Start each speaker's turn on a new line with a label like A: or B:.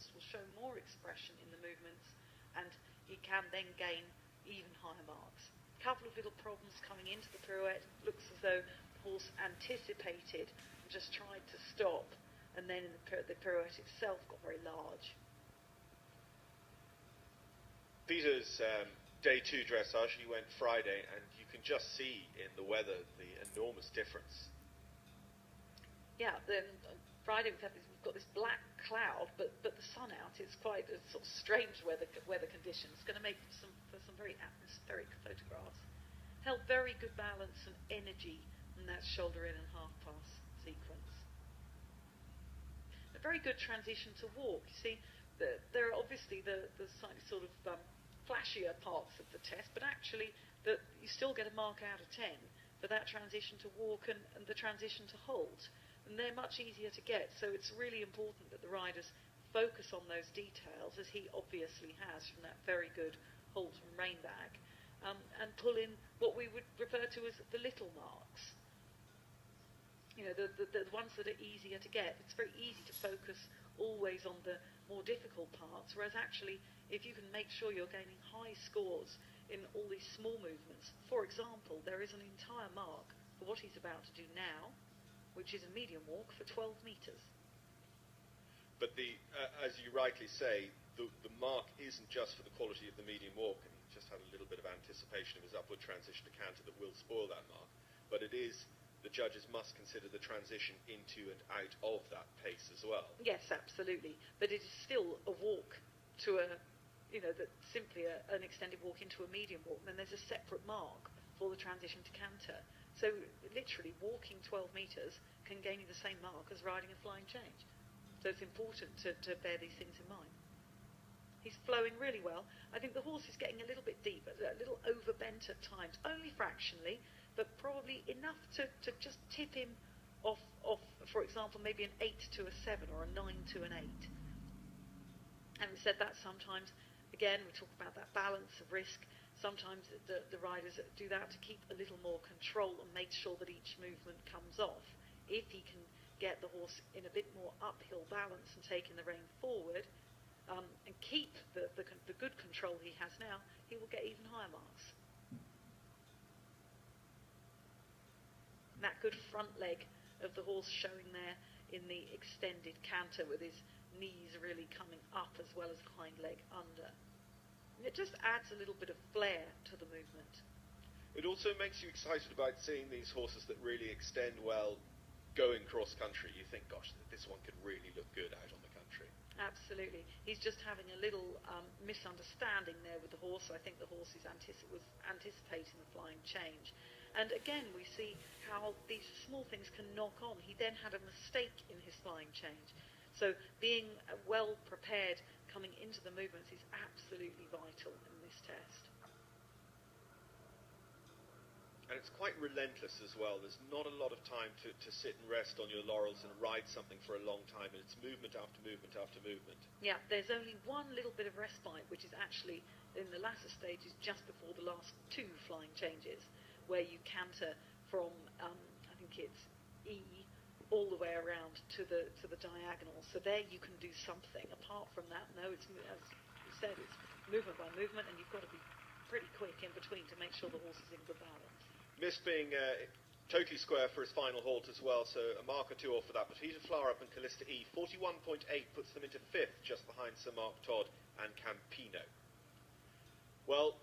A: horse will show more expression in the movements, and he can then gain even higher marks. A couple of little problems coming into the pirouette. Looks as though the horse anticipated and just tried to stop, and then in the pirouette itself got very large.
B: Peter's day 2 dressage, he went Friday, and you can just see in the weather the enormous difference.
A: Yeah, then Friday we've got this black cloud, but the sun out. It's quite a sort of strange weather conditions. It's going to make for some very atmospheric photographs. Held very good balance and energy in that shoulder in and half pass sequence. A very good transition to walk. You see, there are obviously the slightly sort of flashier parts of the test, but actually you still get a mark out of 10 for that transition to walk and the transition to hold. And they're much easier to get, so it's really important that the riders focus on those details, as he obviously has from that very good hold and rein back, and pull in what we would refer to as the little marks. You know, the ones that are easier to get. It's very easy to focus always on the more difficult parts, whereas actually if you can make sure you're gaining high scores in all these small movements. For example, there is an entire mark for what he's about to do now, which is a medium walk for 12 metres.
B: But as you rightly say, the mark isn't just for the quality of the medium walk, and he just had a little bit of anticipation of his upward transition to canter that will spoil that mark, but it is, the judges must consider the transition into and out of that pace as well.
A: Yes, absolutely. But it is still a walk to that's simply an extended walk into a medium walk, and then there's a separate mark for the transition to canter. So literally walking 12 metres can gain you the same mark as riding a flying change. So it's important to bear these things in mind. He's flowing really well. I think the horse is getting a little bit deep, a little overbent at times, only fractionally, but probably enough to just tip him off, for example, maybe an 8 to a 7 or a 9 to an 8. Having said that, sometimes, again, we talk about that balance of risk. Sometimes the riders do that to keep a little more control and make sure that each movement comes off. If he can get the horse in a bit more uphill balance and taking the rein forward, and keep the good control he has now, he will get even higher marks. And that good front leg of the horse showing there in the extended canter with his knees really coming up as well as hind leg under. It just adds a little bit of flair to the movement.
B: It also makes you excited about seeing these horses that really extend well going cross country. You think, gosh, this one could really look good out on the country.
A: Absolutely. He's just having a little misunderstanding there with the horse. I think the horse was anticipating the flying change. And again, we see how these small things can knock on. He then had a mistake in his flying change. So being well prepared coming into the movements is absolutely vital in this test.
B: And it's quite relentless as well. There's not a lot of time to sit and rest on your laurels and ride something for a long time, and it's movement after movement after movement.
A: Yeah, there's only one little bit of respite, which is actually in the latter stages just before the last 2 flying changes, where you canter from, I think it's E, all the way around to the diagonal. So there you can do something. Apart from that, no, it's, as you said, it's movement by movement, and you've got to be pretty quick in between to make sure the horse is in good balance.
B: Missed being totally square for his final halt as well, so a mark or 2 off for that. But Peter Flarup and Callista E, 41.8 puts them into 5th, just behind Sir Mark Todd and Campino. Well,